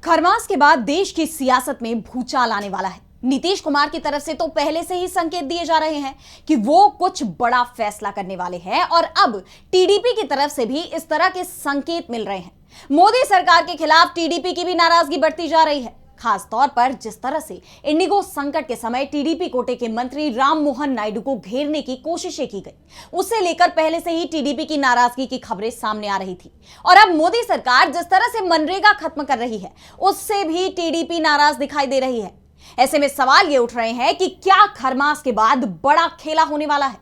खरमास के बाद देश की सियासत में भूचाल आने वाला है। नीतीश कुमार की तरफ से तो पहले से ही संकेत दिए जा रहे हैं कि वो कुछ बड़ा फैसला करने वाले हैं और अब टीडीपी की तरफ से भी इस तरह के संकेत मिल रहे हैं। मोदी सरकार के खिलाफ टीडीपी की भी नाराजगी बढ़ती जा रही है, खास तौर पर जिस तरह से इंडिगो संकट के समय टीडीपी कोटे के मंत्री राम मोहन नायडू को घेरने की कोशिशें की गई, उसे लेकर पहले से ही टीडीपी की नाराजगी की खबरें सामने आ रही थी। और अब मोदी सरकार जिस तरह से मनरेगा खत्म कर रही है, उससे भी टीडीपी नाराज दिखाई दे रही है। ऐसे में सवाल ये उठ रहे हैं कि क्या खरमास के बाद बड़ा खेला होने वाला है।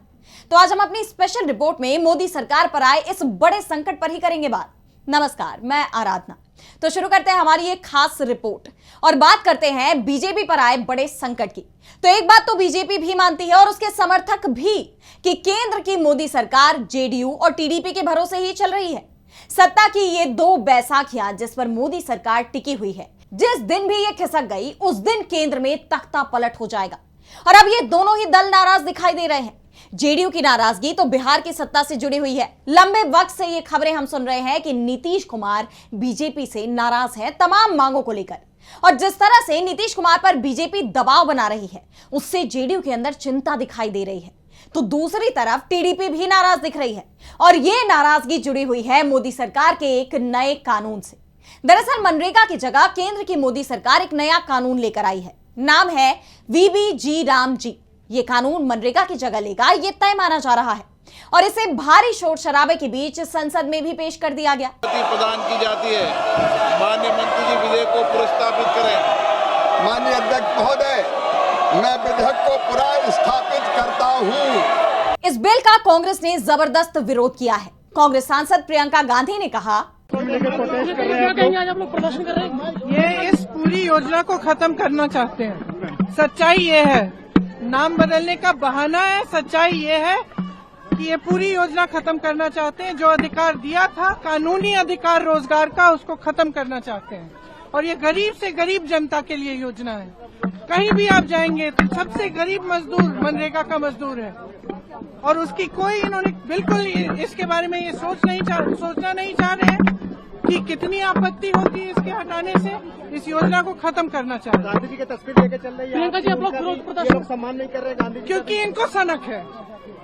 तो आज हम अपनी स्पेशल रिपोर्ट में मोदी सरकार पर आए इस बड़े संकट पर ही करेंगे बात। नमस्कार, मैं आराधना। तो शुरू करते हैं हमारी एक खास रिपोर्ट और बात करते हैं बीजेपी पर आए बड़े संकट की। तो एक बात तो बीजेपी भी मानती है और उसके समर्थक भी कि केंद्र की मोदी सरकार जेडीयू और टीडीपी के भरोसे ही चल रही है। सत्ता की ये दो बैसाखियां जिस पर मोदी सरकार टिकी हुई है, जिस दिन भी ये खिसक गई उस दिन केंद्र में तख्ता पलट हो जाएगा। और अब ये दोनों ही दल नाराज दिखाई दे रहे हैं। जेडीयू की नाराजगी तो बिहार की सत्ता से जुड़ी हुई है। लंबे वक्त से ये खबरें हम सुन रहे हैं कि नीतीश कुमार बीजेपी से नाराज है तमाम मांगों को लेकर, और जिस तरह से नीतीश कुमार पर बीजेपी दबाव बना रही है उससे जेडीयू के अंदर चिंता दिखाई दे रही है। तो दूसरी तरफ टीडीपी भी नाराज दिख रही है और ये नाराजगी जुड़ी हुई है मोदी सरकार के एक नए कानून से। दरअसल मनरेगा की जगह केंद्र की मोदी सरकार एक नया कानून लेकर आई है। नाम है वीबीजी राम जी। ये कानून मनरेगा की जगह लेगा, ये तय माना जा रहा है और इसे भारी शोर शराबे के बीच संसद में भी पेश कर दिया गया। प्रदान की जाती है। माननीय मंत्री जी विधेयक को प्रस्तावित करें। माननीय अध्यक्ष महोदय, मैं विधेयक को पुनर्स्थापित करता हूँ। इस बिल का कांग्रेस ने जबरदस्त विरोध किया है। कांग्रेस सांसद प्रियंका गांधी ने कहा, ये इस पूरी योजना को खत्म करना चाहते हैं। सच्चाई ये है, नाम बदलने का बहाना है। सच्चाई ये है कि ये पूरी योजना खत्म करना चाहते हैं। जो अधिकार दिया था, कानूनी अधिकार रोजगार का, उसको खत्म करना चाहते हैं। और ये गरीब से गरीब जनता के लिए योजना है। कहीं भी आप जाएंगे तो सबसे गरीब मजदूर मनरेगा का मजदूर है और उसकी कोई, इन्होंने बिल्कुल इसके बारे में ये सोचना नहीं चाह रहे हैं कि कितनी आपत्ति होती है इसके हटाने से। इस योजना को खत्म करना चाह रहे हैं। गांधी जी की तस्वीर लेके चल रही है। प्रियंका जी, आप लोग सम्मान नहीं कर रहे गांधी जी, क्योंकि इनको सनक है,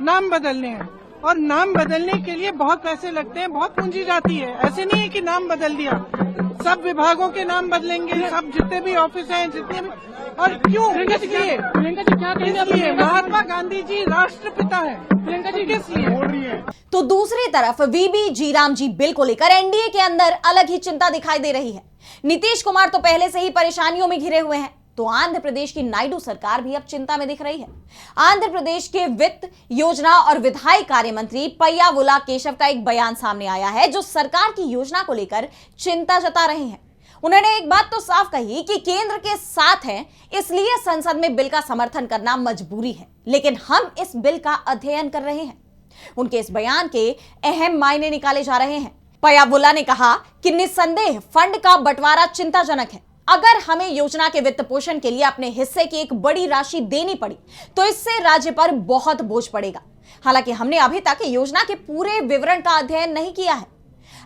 नाम बदलने हैं और नाम बदलने के लिए बहुत पैसे लगते हैं, बहुत पूंजी जाती है। ऐसे नहीं है कि नाम बदल दिया, सब विभागों के नाम बदलेंगे, सब जितने भी ऑफिस हैं, जितने भी। और क्यों? इसलिए महात्मा गांधी जी राष्ट्रपिता है। प्रियंका जी किस लिए बोल रही है? तो दूसरी तरफ वीबीजी राम जी बिल को लेकर एनडीए के अंदर अलग ही चिंता दिखाई दे रही है। नीतीश कुमार तो पहले से ही परेशानियों में घिरे हुए हैं, तो आंध्र प्रदेश की नायडू सरकार भी अब चिंता में दिख रही है। आंध्र प्रदेश के वित्त, योजना और विधायी कार्य मंत्री पय्यावुला केशव का एक बयान सामने आया है जो सरकार की योजना को लेकर चिंता जता रहे हैं। उन्होंने एक बात तो साफ कही कि केंद्र के साथ हैं, इसलिए संसद में बिल का समर्थन करना मजबूरी है, लेकिन हम इस बिल का अध्ययन कर रहे हैं। उनके इस बयान के अहम मायने निकाले जा रहे हैं। पय्यावुला ने कहा कि निस्संदेह फंड का बंटवारा चिंताजनक है। अगर हमें योजना के वित्त पोषण के लिए अपने हिस्से की एक बड़ी राशि देनी पड़ी तो इससे राज्य पर बहुत बोझ पड़ेगा। हालांकि हमने अभी तक योजना के पूरे विवरण का अध्ययन नहीं किया है।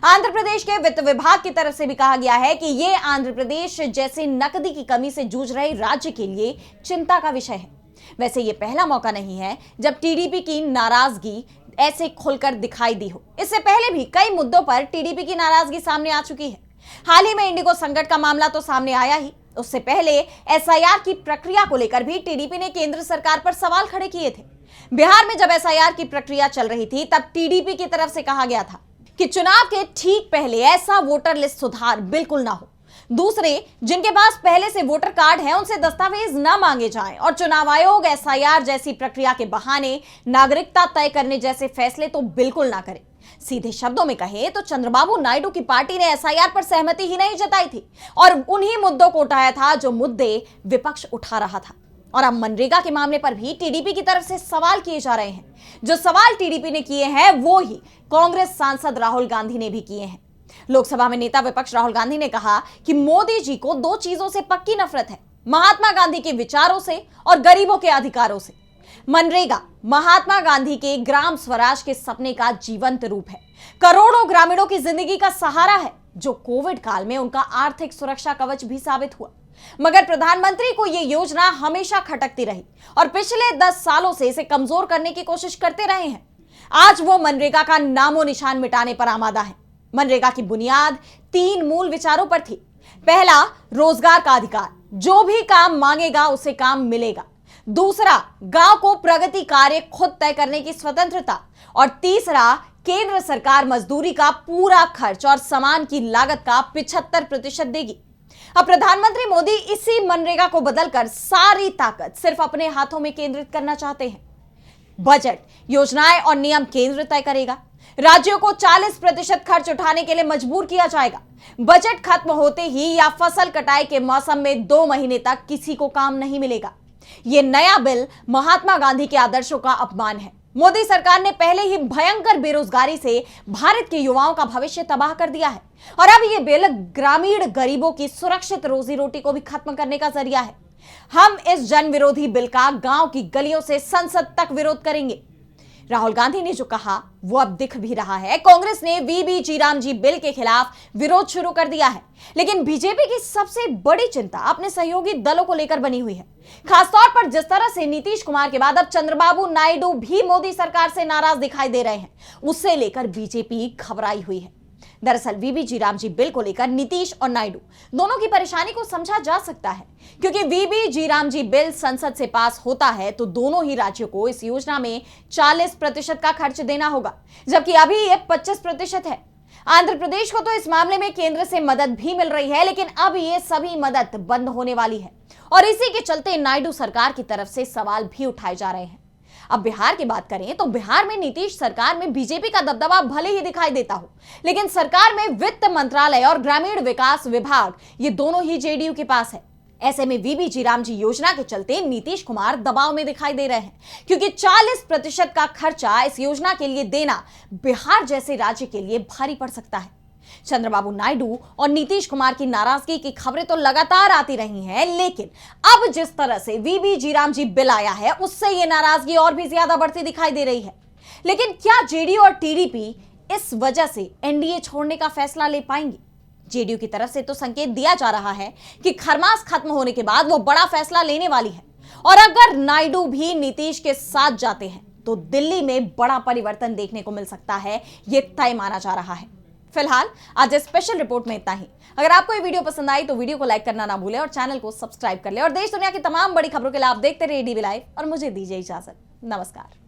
आंध्र प्रदेश के वित्त विभाग की तरफ से भी कहा गया है कि यह आंध्र प्रदेश जैसे नकदी की कमी से जूझ रहे राज्य के लिए चिंता का विषय है। वैसे यह पहला मौका नहीं है जब टीडीपी की नाराजगी ऐसे खुलकर दिखाई दी हो। इससे पहले भी कई मुद्दों पर टीडीपी की नाराजगी सामने आ चुकी है। हाल ही में इंडिगो संकट का मामला तो सामने आया ही, उससे पहले एसआईआर की प्रक्रिया को लेकर भी टीडीपी ने केंद्र सरकार पर सवाल खड़े किए थे। बिहार में जब एसआईआर की प्रक्रिया चल रही थी तब टीडीपी की तरफ से कहा गया था कि चुनाव के ठीक पहले ऐसा वोटर लिस्ट सुधार बिल्कुल ना हो। दूसरे, जिनके पास पहले से वोटर कार्ड है उनसे दस्तावेज न मांगे जाएं और चुनाव आयोग एसआईआर जैसी प्रक्रिया के बहाने नागरिकता तय करने जैसे फैसले तो बिल्कुल ना करे। सीधे शब्दों में कहे तो चंद्रबाबू नायडू की पार्टी ने एसआईआर पर सहमति ही नहीं जताई थी और उन्हीं मुद्दों को उठाया था जो मुद्दे विपक्ष उठा रहा था। और अब मनरेगा के मामले पर भी टीडीपी की तरफ से सवाल किए जा रहे हैं। जो सवाल टीडीपी ने किए हैं वो ही कांग्रेस सांसद राहुल गांधी ने भी किए हैं। लोकसभा में नेता विपक्ष राहुल गांधी ने कहा कि मोदी जी को दो चीजों से पक्की नफरत है, महात्मा गांधी के विचारों से और गरीबों के अधिकारों से। मनरेगा महात्मा गांधी के ग्राम स्वराज के सपने का जीवंत रूप है, करोड़ों ग्रामीणों की जिंदगी का सहारा है। जो कोविड काल में उनका आर्थिक सुरक्षा कवच भी साबित हुआ। मगर प्रधानमंत्री को यह योजना हमेशा खटकती रही और पिछले 10 सालों से इसे कमजोर करने की कोशिश करते रहे हैं। आज वो मनरेगा का नामो निशान मिटाने पर आमादा है। मनरेगा की बुनियाद 3 मूल विचारों पर थी। पहला, रोजगार का अधिकार, जो भी काम मांगेगा उसे काम मिलेगा। दूसरा, गांव को प्रगति कार्य खुद तय करने की स्वतंत्रता। और तीसरा, केंद्र सरकार मजदूरी का पूरा खर्च और सामान की लागत का 75% देगी। अब प्रधानमंत्री मोदी इसी मनरेगा को बदलकर सारी ताकत सिर्फ अपने हाथों में केंद्रित करना चाहते हैं। बजट, योजनाएं और नियम केंद्र तय करेगा। राज्यों को 40% खर्च उठाने के लिए मजबूर किया जाएगा। बजट खत्म होते ही या फसल कटाई के मौसम में 2 महीने तक किसी को काम नहीं मिलेगा। यह नया बिल महात्मा गांधी के आदर्शों का अपमान है। मोदी सरकार ने पहले ही भयंकर बेरोजगारी से भारत के युवाओं का भविष्य तबाह कर दिया है और अब यह बिल ग्रामीण गरीबों की सुरक्षित रोजी रोटी को भी खत्म करने का जरिया है। हम इस जन विरोधी बिल का गांव की गलियों से संसद तक विरोध करेंगे। राहुल गांधी ने जो कहा वो अब दिख भी रहा है। कांग्रेस ने वीबी रामजी बिल के खिलाफ विरोध शुरू कर दिया है, लेकिन बीजेपी की सबसे बड़ी चिंता अपने सहयोगी दलों को लेकर बनी हुई है। खासतौर पर जिस तरह से नीतीश कुमार के बाद अब चंद्रबाबू नायडू भी मोदी सरकार से नाराज दिखाई दे रहे हैं, उससे लेकर बीजेपी घबराई हुई है। दरअसल वीबी रामजी बिल को लेकर नीतीश और नायडू दोनों की परेशानी को समझा जा सकता है, क्योंकि वीबी रामजी बिल संसद से पास होता है तो दोनों ही राज्यों को इस योजना में 40% का खर्च देना होगा, जबकि अभी यह 25% है। आंध्र प्रदेश को तो इस मामले में केंद्र से मदद भी मिल रही है, लेकिन अब ये सभी मदद बंद होने वाली है और इसी के चलते नायडू सरकार की तरफ से सवाल भी उठाए जा रहे हैं। अब बिहार की बात करें तो बिहार में नीतीश सरकार में बीजेपी का दबदबा भले ही दिखाई देता हो, लेकिन सरकार में वित्त मंत्रालय और ग्रामीण विकास विभाग ये दोनों ही जेडीयू के पास है। ऐसे में वीबी रामजी योजना के चलते नीतीश कुमार दबाव में दिखाई दे रहे हैं, क्योंकि 40% का खर्चा इस योजना के लिए देना बिहार जैसे राज्य के लिए भारी पड़ सकता है। चंद्रबाबू नायडू और नीतीश कुमार की नाराजगी की खबरें तो लगातार आती रही हैं, लेकिन अब जिस तरह से वीबी रामजी बिल आया है उससे यह नाराजगी और भी ज्यादा बढ़ती दिखाई दे रही है। लेकिन क्या जेडीयू और टीडीपी इस वजह से एनडीए छोड़ने का फैसला ले पाएंगे? जेडीयू की तरफ से तो संकेत दिया जा रहा है कि खरमास खत्म होने के बाद वो बड़ा फैसला लेने वाली है और अगर नायडू भी नीतीश के साथ जाते हैं तो दिल्ली में बड़ा परिवर्तन देखने को मिल सकता है, यह तय माना जा रहा है। फिलहाल आज स्पेशल रिपोर्ट में इतना ही। अगर आपको ये वीडियो पसंद आई तो वीडियो को लाइक करना ना भूलें और चैनल को सब्सक्राइब कर लें और देश दुनिया की तमाम बड़ी खबरों के लिए आप देखते रहिए डीवी लाइव और मुझे दीजिए इजाजत। नमस्कार।